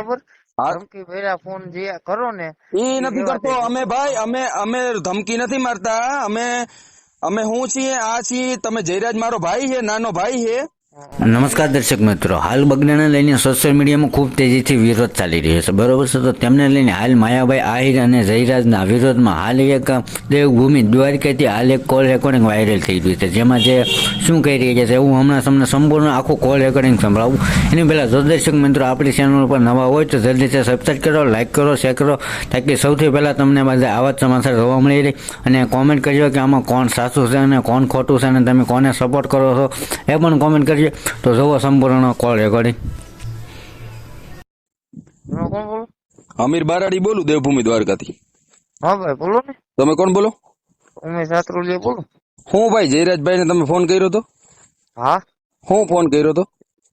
બરોબર. હા, ધમકી ભર્યા ફોન જે કરો ને એ એ નથી રેવા કરતો. દેજો. અમે ભાઈ અમે ધમકી નથી મારતા. અમે હું છીએ, આ છીએ. તમે જયરાજ મારો ભાઈ છે, નાનો ભાઈ છે. નમસ્કાર દર્શક મિત્રો, હાલ બગડાને લઈને સોશિયલ મીડિયામાં ખૂબ તેજીથી વિરોધ ચાલી રહ્યો છે, બરોબર છે. તો તેમને લઈને હાલ માયાભાઈ આહિર અને જયરાજના વિરોધમાં હાલ એક દેવભૂમિ દ્વારકાથી હાલ એક કોલ રેકોર્ડિંગ વાયરલ થઈ ગયું છે, જેમાં જે શું કહી રહ્યા છે હું હમણાં તમને સંપૂર્ણ આખું કોલ રેકોર્ડિંગ સંભળાવું. એની પહેલાં જો દર્શક મિત્રો આપણી ચેનલ પર નવા હોય તો જલ્દીથી સબસ્ક્રાઈબ કરો, લાઇક કરો, શેર કરો, તાકી સૌથી પહેલાં તમને બધા આવા જ સમાચાર જોવા મળી રહે. અને કોમેન્ટ કરજો કે આમાં કોણ સાચું છે અને કોણ ખોટું છે અને તમે કોને સપોર્ટ કરો છો એ પણ કોમેન્ટ કરજો. તો જોવો સંપૂર્ણ કોલ રેકોર્ડિંગ. તમે કોણ બોલો? અમીર બારાડી બોલું, દેવભૂમિ દ્વારકાથી. હા ભાઈ બોલો ને. તમે કોણ બોલો? ઉમેશ રાત્રોલિયા બોલું. હું ભાઈ જયરાજભાઈ ને તમે ફોન કર્યો હતો? હા, હું ફોન કર્યો હતો?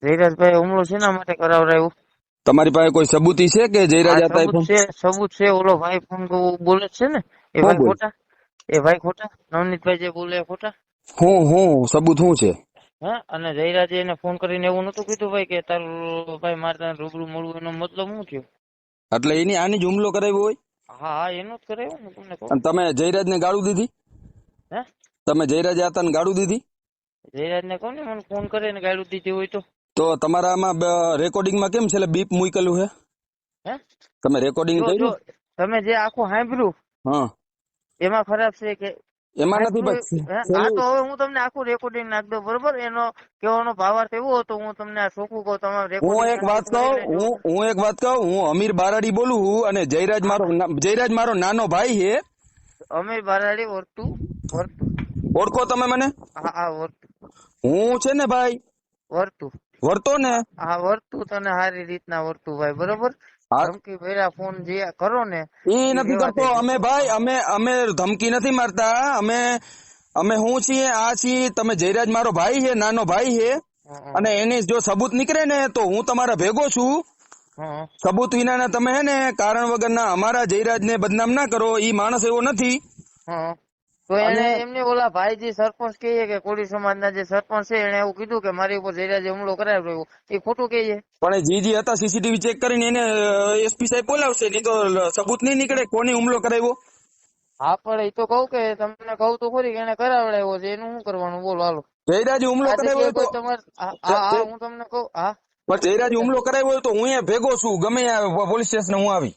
જયરાજભાઈ હુમલો શેના માટે કરાવરાયો? તમારી પાસે કોઈ સબૂતી છે કે જયરાજ આ હતા સબૂત ફોન? છે, સબૂત છે. ઓલો ભાઈ ફોન બોલે છે ને એ હું ભાઈ બોલ? ખોટા, એ ભાઈ ખોટા, નવનીતભાઈ જે બોલે એ ખોટા. હું સબૂત શું છે? હા, અને જયરાજે એને ફોન કરીને એવું નતું કીધું ભાઈ કે તારું ભાઈ મારે તને રૂબરૂ મળવું, એનો મતલબ શું થયો? એટલે એની આની જ હુમલો કરાવ્યો હોય? હા હા, એનું જ કરાયું ને, તમને કહું. અને તમે જયરાજ ને ગાળું દીધી? હે, તમે જયરાજ હતા ને ગાળું દીધી? જયરાજને કહું ને મને ફોન કરે ને ગાળું દીધી હોય તો. તો તમારામાં રેકોર્ડિંગમાં કેમ છે બીપ મૂકેલું છે? હે, તમે રેકોર્ડિંગ જો કર્યું? તમે જે આખું સાંભળ્યું હા, એમાં ખરાબ છે કે એમાં નથી સાંભળ્યું? પછી હા, તો હવે હું તમને આખું રેકોર્ડિંગ નાખ દઉં, બરોબર? એનો કહેવાનો ભાવાર્થ એવો હતો, હું તમને આ ચોખ્ખું કહું, તમારે હું રેકોર્ડિંગ એક વાત કહું, હું એક વાત કહું, હું અમીર બારાડી બોલું છું અને જયરાજ મારો નાનો ભાઈ છે. અમે બારાડી વર્તું વર્તું. ઓળખો તમે મને? હા હા, વર્તું હું છે ને ભાઈ વર્તું. વર્તો ને. હા, વર્તું તને સારી રીતના વર્તું ભાઈ, બરોબર. હા, ધમકી ભર્યા ફોન જે કરો ને એ એ નથી રેવા કરતો. દેજો. અમે ભાઈ અમે ધમકી નથી મારતા. અમે હું છીએ, આ છીએ. તમે જયરાજ મારો ભાઈ છે, નાનો ભાઈ છે. અને એની જો સબૂત નીકળે ને તો હું તમારા ભેગો છું. હા સબૂત વિનાના તમે હે ને કારણ વગરના અમારા જયરાજને બદનામ ના કરો. ઈ માણસ એવો નથી. હા, તો અને એને એમને ઓલા ભાઈજી સરપંચ કહીએ કે કોળી સમાજના જે સરપંચ છે એને એવું કીધું કે મારી ઉપર જયરાજે હુમલો કરાવ્યો, એ ખોટું કહીએ? પણ એ જે હતા સીસીટીવી ચેક કરીને એને એસપી સાહેબ બોલાવશે, નહીં તો સબૂત નહીં નીકળે કોને હુમલો કરાવ્યો. હા, પણ એ તો કહું કે તમને કહું તો ખરી કે એને કરાવડાવ્યો છે, એનું શું કરવાનું બોલો? હાલો, જયરાજ હુમલો આ કરાવ્યો જગ્યાએ હોય તો કોઈ તમારે હા હા, હું તમને કહું. હા, પણ જયરાજ હુમલો કરાવ્યો હોય તો હું અહીંયા ભેગો છું. ગમે ત્યાં પોલીસ સ્ટેશન હું આવી.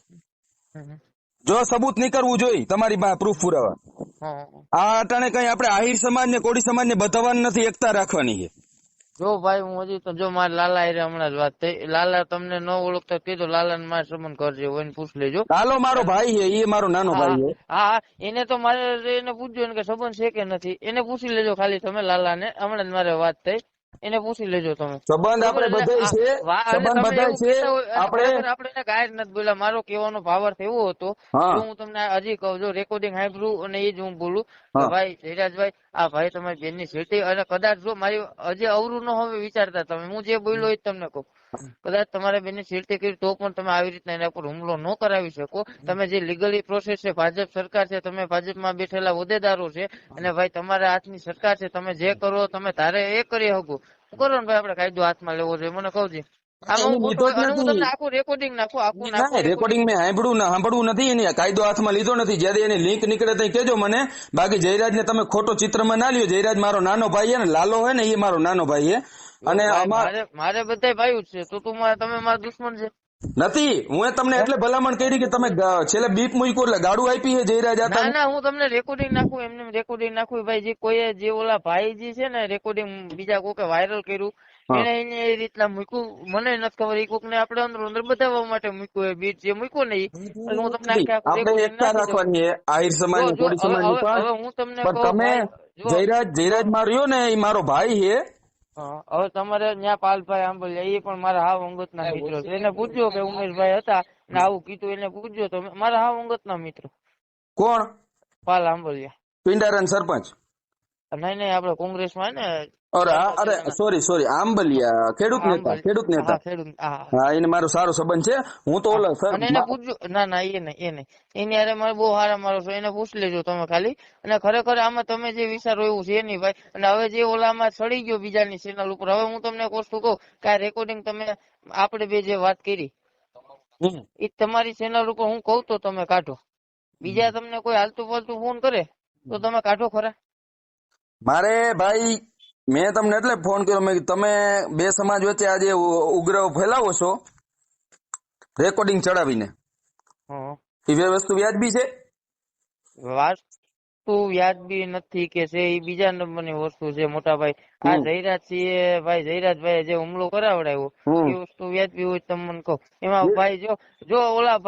જો સબૂત નીકળવું જોઈએ તમારી પાસે પ્રૂફ પુરાવા. હા, આ અટાણે કઈ આપણે આહિર સમાજ ને કોળી સમાજ ને બધાવાનું નથી, એકતા રાખવાની છે. જો ભાઈ હું હજી તો જો મારા લાલા હારે હમણાં જ વાત થઈ. લાલા તમને ન ઓળખતા કીધું, લાલા ને મારે સંબંધ કરજે હોય ને પૂછ લેજો. લાલો મારો ભાઈ છે, એ મારો નાનો હા ભાઈ છે. હા, એને તો મારે એને પૂછજો ને કે સંબંધ છે કે નથી, એને પૂછી લેજો ખાલી તમે લાલા ને. હમણાં જ મારે વાત થઈ, એને પૂછી લેજો તમે, સંબંધ બરોબર? આપણે એટલે બધાય છે, અને સંબંધ તમે બધાય એવું છે. કહેતા હોય અને આપણે ખરેખર આપણે એને ગાયર નથી બોલ્યા. મારો કહેવાનો ભાવાર્થ એવો હતો, હા જો હું તમને હજી કહું, જો રેકોર્ડિંગ સાંભળ્યું અને એ જ હું બોલું કે હા ભાઈ જયરાજભાઈ, આ ભાઈ તમારી બેનની સેટી, અને કદાચ જો મારી હજી અવરું ન હવે વિચારતા તમે, હું જે બોલ્યો એ જ તમને કહું. કદાચ તમારા બેનની સેટી કરી તો પણ તમે આવી રીતના એના પર હુમલો ન કરાવી શકો. તમે જે લીગલી પ્રોસેસ છે, ભાજપ સરકાર છે, તમે ભાજપમાં બેઠેલા હોદ્દેદારો છે, અને ભાઈ તમારા હાથની સરકાર છે, તમે જે કરો તમે તારે એ કરી શકો. કરો ને ભાઈ, આપણે કાયદો હાથમાં લેવો જોઈએ, મને કહું છું. આમાં એની હું ખોટો લીધો જ અને હું નથી. તમને આખું રેકોર્ડિંગ નાખું, આખું ના, રેકોર્ડિંગ મેં સાંભળવું નથી. એની કાયદો હાથમાં લીધો નથી. જયારે એની લિંક નીકળે તો કેજો મને. બાકી જયરાજ ને તમે ખોટો ચિત્રમાં ના લ્યો. જયરાજ મારો નાનો ભાઈ છે ને, લાલો હે ને, એ મારો નાનો ભાઈ છે. અને ભાઈ અમાર મારે બધા ભાઈ જ છે, તો તું તમે મારા દુશ્મન છે? નથી. હું તમને એટલે ભલામણ કરી કે તમે છેલ્લે બીપ મૂક્યું એટલે ગાડું આપી છે જયરાજ હતા ના ને. ના, હું તમને રેકોર્ડિંગ નાખું, એમને રેકોર્ડિંગ નાખું ભાઈ. જે કોઈ જે ઓલા ભાઈ છે ને, રેકોર્ડિંગ બીજા કોકે વાયરલ કર્યું, હા, એને એ રીતના મૂક્યું. મને નથી ખબર, એ કોક ને આપણે અંદર અંદર બતાવવા માટે મૂક્યું એ બીટ જે મૂક્યો ને, એટલે હું તમને નથી. આખે આખું આપણે રેકોર્ડિંગ એકતા નાખી દઉં. રાખવાની છે આહિર સમાજ જો ની જો કોળી હવે સમાજ ની હવે પણ. હવે હું તમને પણ કહું તમે ભાઈ, જો જયરાજ માર્યો ને, એ મારો ભાઈ છે. હા, હવે તમારે ત્યાં પાલભાઈ આંબલિયા એ પણ મારા હાવ અંગતના મિત્રો છે. એને પૂછજો કે ઉમેશભાઈ હતા ને આવું કીધું, એને પૂછજો તો. મારા હાવ અંગતના મિત્રો કોણ? પાલ આંબલિયા. પિંડારન સરપંચ? નહીં નહીં, આપણે કોંગ્રેસમાં ને અરે સોરી આંબલિયા ખેડૂત નેતા, ખેડૂત હા, નેતા. ખેડૂત. હા હા, એને મારો સારો સંબંધ છે. હું તો હા, ઓલા સર અને એને પૂછજો. ના ના, એ નહીં, એ નહીં. એની હારે મારે બહુ સારા મારો છો, એને પૂછી લેજો તમે ખાલી. અને ખરેખર આમાં તમે જે વિચારો એવું છે નહીં ભાઈ. અને હવે જે ઓલામાં સડી ગયો બીજાની ચેનલ ઉપર, હવે હું તમને એક વસ્તુ કહું કે આ રેકોર્ડિંગ તમે આપણે બે જે વાત કરી, એ તમારી ચેનલ ઉપર હું કહું તો તમે કાઢો. બીજા તમને કોઈ હાલતું પાલતું ફોન કરે તો તમે કાઢો ખરા. મારે ભાઈ મેં તમને એટલે ફોન કર્યો, મેં કીધું તમે બે સમાજ વચ્ચે આજે ઉગ્ર ફેલાવો છો રેકોર્ડિંગ ચડાવીને, હં. એ બે વસ્તુ વ્યાજબી છે? વાસ્તુ વ્યાજબી નથી કે છે એ બીજા નંબરની વસ્તુ છે મોટા ભાઈ. આ જયરાજ સિંહે ભાઈ જયરાજભાઈ જે હુમલો કરાવડાવ્યો એ વસ્તુ વ્યાજબી હોય તમે મને કહો. એમાં ભાઈ જો ઓલા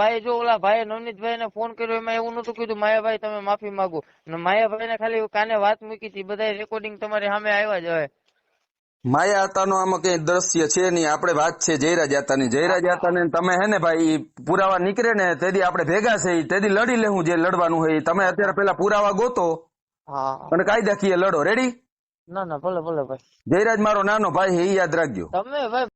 ભાઈએ નવનીતભાઈ ને ફોન કર્યો એમાં એવું નતું કીધું માયાભાઈ તમે માફી માંગો. માયાભાઈ ને ખાલી કાને વાત મૂકી હતી, બધા રેકોર્ડિંગ તમારી સામે આવ્યા જ હવે. માયા આતાનો આમાં કઈ દ્રશ્ય છે નહીં, આપણે વાત છે જયરાજ આતાની. જયરાજ આતાને તમે હે ને ભાઈ પુરાવા નીકળે ને તેથી આપણે ભેગા છે, તેથી લડી લેવું જે લડવાનું હોય. તમે અત્યારે પેલા પુરાવા ગોતો હા અને કાયદાકીય લડો. રેડી? ના ભલે ભાઈ. જયરાજ મારો નાનો ભાઈ છે, એ યાદ રાખજો. તમે ભાઈ